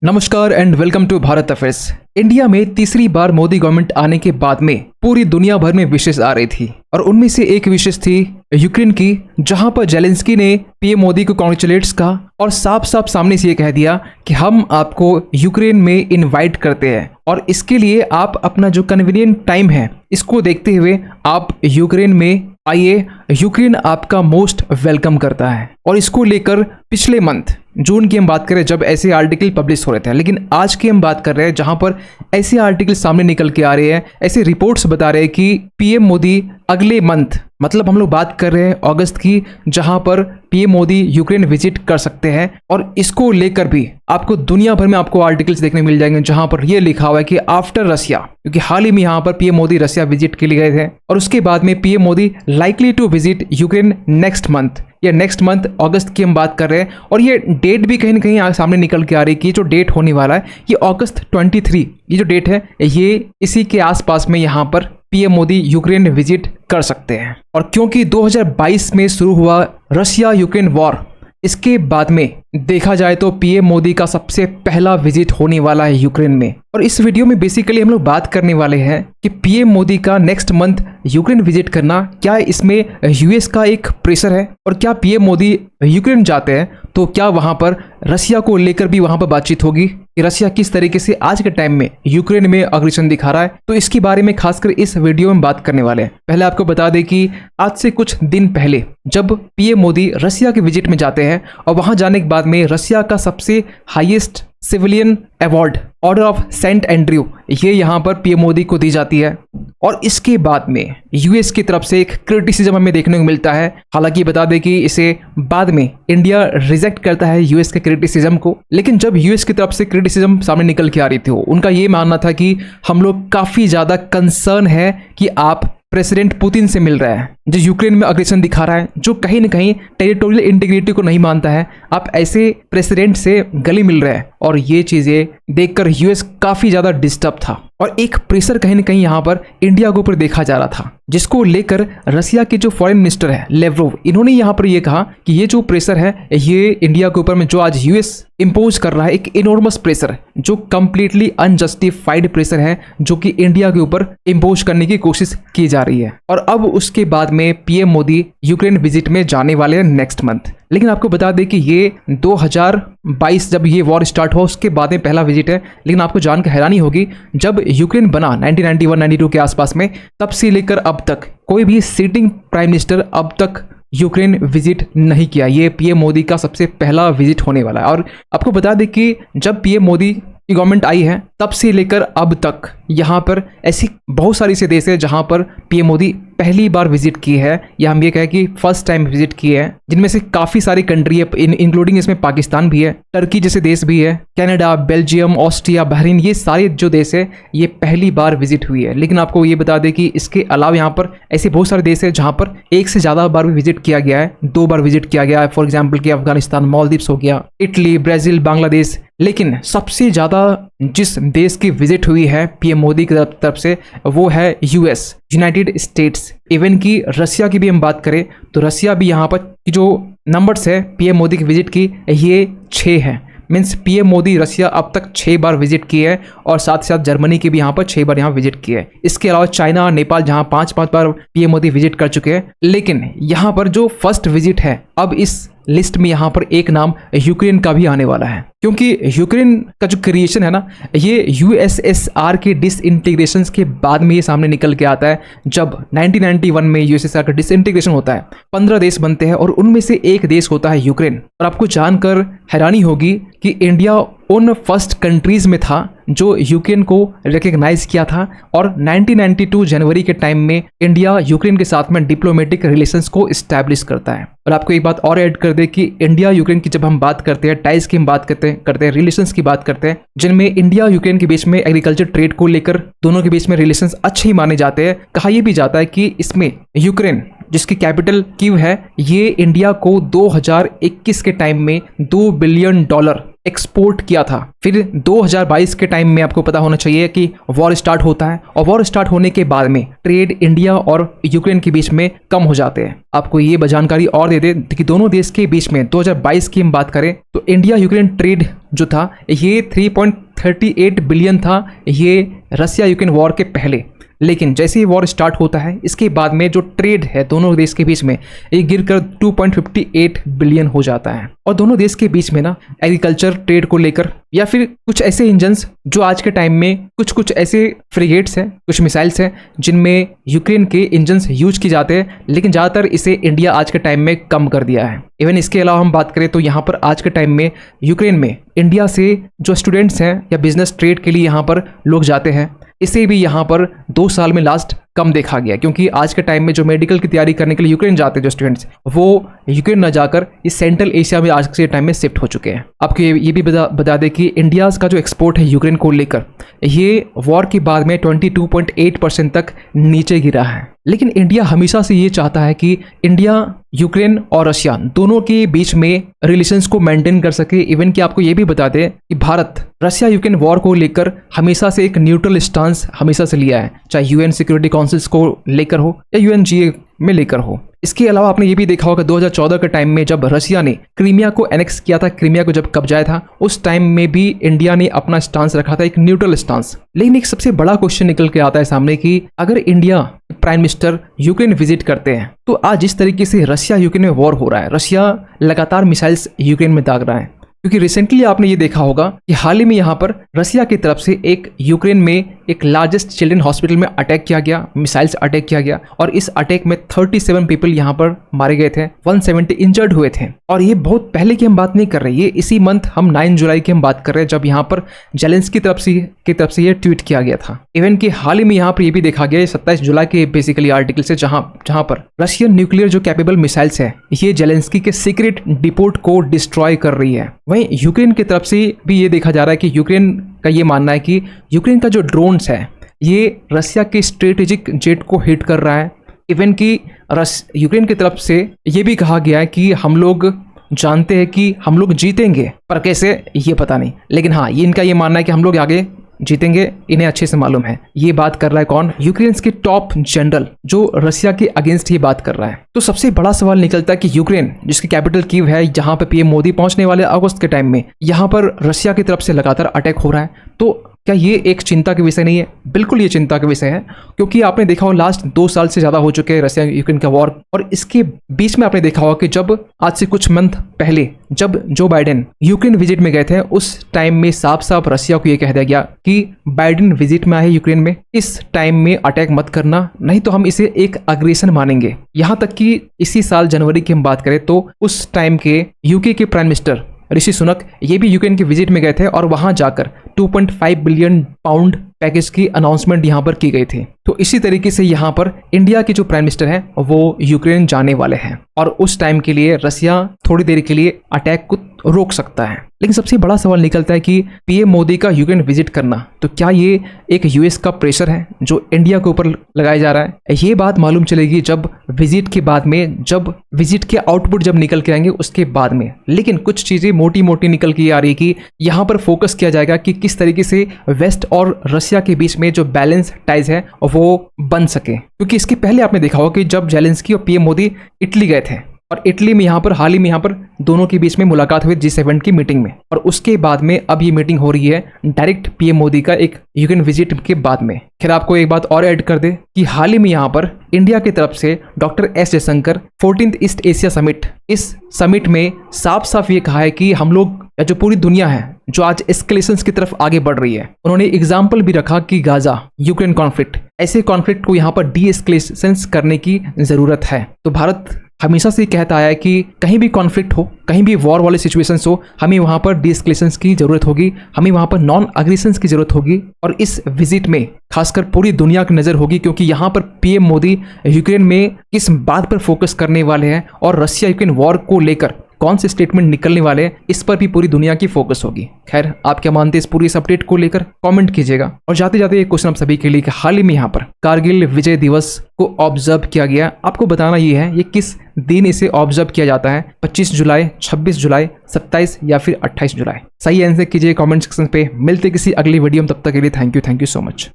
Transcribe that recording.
नमस्कार and welcome to Bharat Affairs. India में तीसरी बार मोदी गवर्नमेंट आने के बाद में पूरी दुनिया भर में विशेष आ रही थी और उनमें से एक विशेष थी यूक्रेन की, जहां पर जेलेंस्की ने पीएम मोदी को कॉन्ग्रेचुलेट्स कहा और साफ साफ सामने से ये कह दिया कि हम आपको यूक्रेन में इनवाइट करते हैं और इसके लिए आप अपना जो कन्वीनियंट टाइम है इसको देखते हुए आप यूक्रेन में आइए, यूक्रेन आपका मोस्ट वेलकम करता है। और इसको लेकर पिछले मंथ जून की हम बात करें जब ऐसे आर्टिकल पब्लिश हो रहे थे, लेकिन आज की हम बात कर रहे हैं जहां पर ऐसे आर्टिकल सामने निकल के आ रहे हैं, ऐसे रिपोर्ट्स बता रहे हैं कि पीएम मोदी अगले मंथ, मतलब हम लोग बात कर रहे हैं अगस्त की, जहां पर पीएम मोदी यूक्रेन विजिट कर सकते हैं। और इसको लेकर भी आपको दुनिया भर में आपको आर्टिकल्स देखने मिल जाएंगे जहां पर यह लिखा हुआ है कि आफ्टर रशिया, क्योंकि हाल ही में यहां पर पीएम मोदी रशिया विजिट के लिए गए थे और उसके बाद में PM Modi likely to visit Ukraine next month, या नेक्स्ट मंथ अगस्त की हम बात कर रहे हैं। और ये डेट भी कहीं ना कहीं सामने निकल के आ रही है कि जो डेट होने वाला है ये अगस्त 23, ये जो डेट है ये इसी के आसपास में यहाँ पर पीएम मोदी यूक्रेन विजिट कर सकते हैं। और क्योंकि 2022 में शुरू हुआ रशिया यूक्रेन वॉर, इसके बाद में देखा जाए तो पीएम मोदी का सबसे पहला विजिट होने वाला है यूक्रेन में। और इस वीडियो में बेसिकली हम लोग बात करने वाले हैं कि पीएम मोदी का नेक्स्ट मंथ यूक्रेन विजिट करना, क्या इसमें यूएस का एक प्रेशर है, और क्या पीएम मोदी यूक्रेन जाते हैं तो क्या वहां पर रशिया को लेकर भी वहां पर बातचीत होगी कि रशिया किस तरीके से आज के टाइम में यूक्रेन में अग्रेशन दिखा रहा है। तो इसके बारे में खासकर इस वीडियो में बात करने वाले हैं। पहले आपको बता दें कि आज से कुछ दिन पहले जब पीएम मोदी रशिया के विजिट में जाते हैं और वहां जाने के बाद में रशिया का सबसे highest civilian award Order of Saint Andrew ये यहाँ पर पीएम मोदी को दी जाती है। और इसके बाद में यूएस की तरफ से एक क्रिटिसिज्म हमें देखने को मिलता है। हालांकि बता दें कि इसे बाद में इंडिया रिजेक्ट करता है यूएस के क्रिटिसिज्म को, लेकिन जब यूएस की तरफ से क्रिटिसिज्म सामने निकल के आ रही थी उनका ये मानना था कि हम लोग काफ़ी ज़्यादा कंसर्न है कि आप प्रेसिडेंट पुतिन से मिल रहा है जो यूक्रेन में अग्रेशन दिखा रहा है, जो कहीं ना कहीं टेरिटोरियल इंटीग्रिटी को नहीं मानता है, आप ऐसे प्रेसिडेंट से गले मिल रहे हैं। और ये चीज़ें देखकर यूएस काफ़ी ज़्यादा डिस्टर्ब था और एक प्रेशर कहीं ना कहीं यहाँ पर इंडिया के ऊपर देखा जा रहा था, जिसको लेकर रशिया के जो फॉरेन मिनिस्टर है लेवरोव, इन्होंने यहाँ पर ये कहा कि ये जो प्रेशर है ये इंडिया के ऊपर में जो आज यूएस इम्पोज कर रहा है, एक इनॉर्मस प्रेशर जो कंप्लीटली अनजस्टिफाइड प्रेशर है जो कि इंडिया के ऊपर इम्पोज करने की कोशिश की जा रही है। और अब उसके बाद में पीएम मोदी यूक्रेन विजिट में जाने वाले हैं नेक्स्ट मंथ। लेकिन आपको बता दें कि ये 2022 जब ये वॉर स्टार्ट हुआ उसके बाद में पहला विजिट है। लेकिन आपको जानकर हैरानी होगी, जब यूक्रेन बना 1991-92 के आसपास में, तब से लेकर अब तक कोई भी सिटिंग प्राइम मिनिस्टर अब तक यूक्रेन विजिट नहीं किया। ये पीएम मोदी का सबसे पहला विजिट होने वाला है। और आपको बता दें कि जब पीएम मोदी की गवर्नमेंट आई है तब से लेकर अब तक यहाँ पर ऐसी बहुत सारी से देश है जहाँ पर पीएम मोदी पहली बार विजिट की है, या हम ये कहें कि फर्स्ट टाइम विजिट की है, जिनमें से काफ़ी सारी कंट्री है, इंक्लूडिंग इसमें पाकिस्तान भी है, टर्की जैसे देश भी है, कनाडा, बेल्जियम, ऑस्ट्रिया, बहरीन, ये सारे जो देश है ये पहली बार विजिट हुई है। लेकिन आपको ये बता दें कि इसके अलावा यहाँ पर ऐसे बहुत सारे देश है जहाँ पर एक से ज़्यादा बार भी विजिट किया गया है, 2 बार विजिट किया गया है। फॉर एग्जाम्पल कि अफगानिस्तान, मालदीव्स हो गया, इटली, ब्राज़ील, बांग्लादेश। लेकिन सबसे ज़्यादा जिस देश की विजिट हुई है पीएम मोदी की तरफ से वो है यूएस, यूनाइटेड स्टेट्स। इवन की रशिया की भी हम बात करें तो रशिया भी यहाँ पर जो नंबर्स है पीएम मोदी की विजिट की ये 6 है। मीन्स पीएम मोदी रशिया अब तक 6 बार विजिट किए है और साथ साथ जर्मनी की भी यहाँ पर 6 बार यहाँ विजिट किए है। इसके अलावा चाइना, नेपाल जहाँ 5-5 बार पीएम मोदी विजिट कर चुके हैं। लेकिन यहाँ पर जो फर्स्ट विजिट है, अब इस लिस्ट में यहाँ पर एक नाम यूक्रेन का भी आने वाला है, क्योंकि यूक्रेन का जो क्रिएशन है ना ये यूएसएसआर के डिसइंटीग्रेशन के बाद में ये सामने निकल के आता है। जब 1991 में यूएसएसआर का डिसइंटीग्रेशन होता है, 15 देश बनते हैं और उनमें से एक देश होता है यूक्रेन। और आपको जानकर हैरानी होगी कि इंडिया उन फर्स्ट कंट्रीज में था जो यूक्रेन को रिकग्नाइज किया था। और 1992 जनवरी के टाइम में इंडिया यूक्रेन के साथ में डिप्लोमेटिक रिलेशंस को इस्टेब्लिश करता है। और आपको एक बात और ऐड कर दे कि इंडिया यूक्रेन की जब हम बात करते हैं, टाइज की हम बात करते हैं, रिलेशंस की बात करते हैं, जिनमें इंडिया यूक्रेन के बीच में एग्रीकल्चर ट्रेड को लेकर दोनों के बीच में रिलेशंस अच्छे ही माने जाते हैं। कहा यह भी जाता है कि इसमें यूक्रेन जिसकी कैपिटल कीव है, ये इंडिया को 2021 के टाइम में $2 बिलियन एक्सपोर्ट किया था। फिर 2022 के टाइम में आपको पता होना चाहिए कि वॉर स्टार्ट होता है और वॉर स्टार्ट होने के बाद में ट्रेड इंडिया और यूक्रेन के बीच में कम हो जाते हैं। आपको ये जानकारी और दे दे कि दोनों देश के बीच में 2022 की हम बात करें तो इंडिया यूक्रेन ट्रेड जो था ये 3.38 बिलियन था, ये रसिया यूक्रेन वॉर के पहले। लेकिन जैसे ही वॉर स्टार्ट होता है इसके बाद में जो ट्रेड है दोनों देश के बीच में ये गिरकर 2.58 बिलियन हो जाता है। और दोनों देश के बीच में ना एग्रीकल्चर ट्रेड को लेकर या फिर कुछ ऐसे इंजन्स जो आज के टाइम में कुछ ऐसे फ्रिगेट्स हैं, कुछ मिसाइल्स हैं जिनमें यूक्रेन के इंजन्स यूज किए जाते हैं, लेकिन ज़्यादातर इसे इंडिया आज के टाइम में कम कर दिया है। इवन इसके अलावा हम बात करें तो यहाँ पर आज के टाइम में यूक्रेन में इंडिया से जो स्टूडेंट्स हैं या बिजनेस ट्रेड के लिए यहाँ पर लोग जाते हैं, इसे भी यहाँ पर 2 साल में लास्ट कम देखा गया, क्योंकि आज के टाइम में जो मेडिकल की तैयारी करने के लिए यूक्रेन जाते हैं जो स्टूडेंट्स, वो यूक्रेन न जाकर इस सेंट्रल एशिया में आज के टाइम में शिफ्ट हो चुके हैं। आपको ये भी बता दें कि इंडिया का जो एक्सपोर्ट है यूक्रेन को लेकर ये वॉर के बाद में 22.8% तक नीचे गिरा है। लेकिन इंडिया हमेशा से ये चाहता है कि इंडिया यूक्रेन और रशिया दोनों के बीच में रिलेशंस को मेंटेन कर सके। इवन कि आपको ये भी बता दें कि भारत रशिया यूक्रेन वॉर को लेकर हमेशा से एक न्यूट्रल स्टांस हमेशा से लिया है, चाहे यूएन सिक्योरिटी काउंसिल्स को लेकर हो या यूएनजीए में लेकर हो। इसके अलावा आपने ये भी देखा होगा 2014 के टाइम में जब रशिया ने क्रीमिया को एनेक्स किया था, क्रीमिया को जब कब्जाया था, उस टाइम में भी इंडिया ने अपना स्टांस रखा था, एक न्यूट्रल स्टांस। लेकिन एक सबसे बड़ा क्वेश्चन निकल के आता है सामने कि अगर India prime minister Ukraine visit करते हैं तो आज जिस तरीके से रशिया यूक्रेन में वॉर हो रहा है, रशिया लगातार मिसाइल्स यूक्रेन में दाग रहा है, क्योंकि रिसेंटली आपने ये देखा होगा कि हाल ही में यहाँ पर रशिया की तरफ से एक यूक्रेन में एक लार्जेस्ट चिल्ड्रन हॉस्पिटल में अटैक किया गया, मिसाइल्स अटैक किया गया और इस अटैक में 37 पीपल यहाँ पर मारे गए थे, 170 इंजर्ड हुए थे। और ये बहुत पहले की हम बात नहीं कर रहे, ये इसी मंथ हम 9 जुलाई की हम बात कर रहे हैं जब यहाँ पर जेलेंस्की की तरफ से ये ट्वीट किया गया था। इवन कि हाल ही में यहाँ पर ये भी देखा गया 27 जुलाई के बेसिकली आर्टिकल से जहाँ पर रशियन न्यूक्लियर जो कैपेबल मिसाइल्स है ये जेलेंस्की के सीक्रेट डिपोट को डिस्ट्रॉय कर रही है। वहीं यूक्रेन की तरफ से भी ये देखा जा रहा है कि यूक्रेन का ये मानना है कि यूक्रेन का जो ड्रोन्स है ये रशिया के स्ट्रेटेजिक जेट को हिट कर रहा है। इवन कि यूक्रेन की तरफ से ये भी कहा गया है कि हम लोग जानते हैं कि हम लोग जीतेंगे, पर कैसे ये पता नहीं, लेकिन हाँ ये इनका ये मानना है कि हम लोग आगे जीतेंगे, इन्हें अच्छे से मालूम है। ये बात कर रहा है कौन? यूक्रेन के टॉप जनरल जो रशिया के अगेंस्ट ये बात कर रहा है। तो सबसे बड़ा सवाल निकलता है कि यूक्रेन जिसकी कैपिटल कीव है, जहां पे पीएम मोदी पहुंचने वाले अगस्त के टाइम में, यहां पर रशिया की तरफ से लगातार अटैक हो रहा है। तो क्या ये एक चिंता का विषय नहीं है? बिल्कुल ये चिंता का विषय है, क्योंकि आपने देखा हो लास्ट 2 साल से ज़्यादा हो चुके हैं रशिया यूक्रेन का वॉर। और इसके बीच में आपने देखा होगा कि जब आज से कुछ मंथ पहले जब जो बाइडेन यूक्रेन विजिट में गए थे, उस टाइम में साफ साफ रशिया को ये कह दिया गया कि बाइडेन विजिट में आए यूक्रेन में, इस टाइम में अटैक मत करना, नहीं तो हम इसे एक अग्रेशन मानेंगे। यहाँ तक कि इसी साल जनवरी की हम बात करें तो उस टाइम के यूके के प्राइम मिनिस्टर ऋषि सुनक ये भी यूक्रेन के विजिट में गए थे और वहां जाकर 2.5 बिलियन पाउंड पैकेज की अनाउंसमेंट यहां पर की गई थी। तो इसी तरीके से यहां पर इंडिया के जो प्राइम मिनिस्टर हैं वो यूक्रेन जाने वाले हैं और उस टाइम के लिए रशिया थोड़ी देर के लिए अटैक को रोक सकता है। लेकिन सबसे बड़ा सवाल निकलता है कि पीएम मोदी का यूक्रेन विजिट करना, तो क्या ये एक यूएस का प्रेशर है जो इंडिया के ऊपर लगाया जा रहा है? ये बात मालूम चलेगी जब विजिट के बाद में, जब विजिट के आउटपुट जब निकल के आएंगे उसके बाद में। लेकिन कुछ चीजें मोटी मोटी निकल के आ रही है कि यहाँ पर फोकस किया जाएगा कि किस तरीके से वेस्ट और रशिया के बीच में जो बैलेंस टाइज है वो बन सके। क्योंकि इसके पहले आपने देखा होगा कि जब जेलेंस्की और पीएम मोदी इटली गए थे और इटली में यहाँ पर हाल ही में यहाँ पर दोनों के बीच में मुलाकात हुई G7 की मीटिंग में, और उसके बाद में अब ये मीटिंग हो रही है डायरेक्ट पीएम मोदी का एक यूक्रेन विजिट के बाद में। खैर आपको एक बात और ऐड कर दे कि हाल ही में यहाँ पर इंडिया की तरफ से doctor S Jaishankar 14th east Asia summit, इस समिट में साफ साफ ये कहा है कि हम लोग या जो पूरी दुनिया है जो आज एस्केलेशंस की तरफ आगे बढ़ रही है, उन्होंने एग्जाम्पल भी रखा कि गाजा यूक्रेन कॉन्फ्लिक्ट, ऐसे कॉन्फ्लिक्ट को यहाँ पर डी एस्केलेशंस करने की जरूरत है। तो भारत हमेशा से कहता आया है कि कहीं भी कॉन्फ्लिक्ट हो, कहीं भी वॉर वाले सिचुएशंस हो, हमें वहाँ पर डीएस्केलेशंस की जरूरत होगी, हमें वहाँ पर नॉन अग्रेशंस की जरूरत होगी। और इस विजिट में खासकर पूरी दुनिया की नज़र होगी, क्योंकि यहाँ पर पीएम मोदी यूक्रेन में किस बात पर फोकस करने वाले हैं और रशिया यूक्रेन वॉर को लेकर कौन से स्टेटमेंट निकलने वाले हैं, इस पर भी पूरी दुनिया की फोकस होगी। खैर, आप क्या मानते हैं इस पूरी इस अपडेट को लेकर, कमेंट कीजिएगा। और जाते जाते एक क्वेश्चन आप सभी के लिए कि हाल ही में यहाँ पर कारगिल विजय दिवस को ऑब्जर्व किया गया, आपको बताना ये है ये किस दिन इसे ऑब्जर्व किया जाता है, 25 जुलाई, 26 जुलाई, 27 या फिर 28 जुलाई। सही आंसर कीजिए कमेंट सेक्शन पे। मिलते किसी अगली वीडियो में, तब तक के लिए थैंक यू सो मच।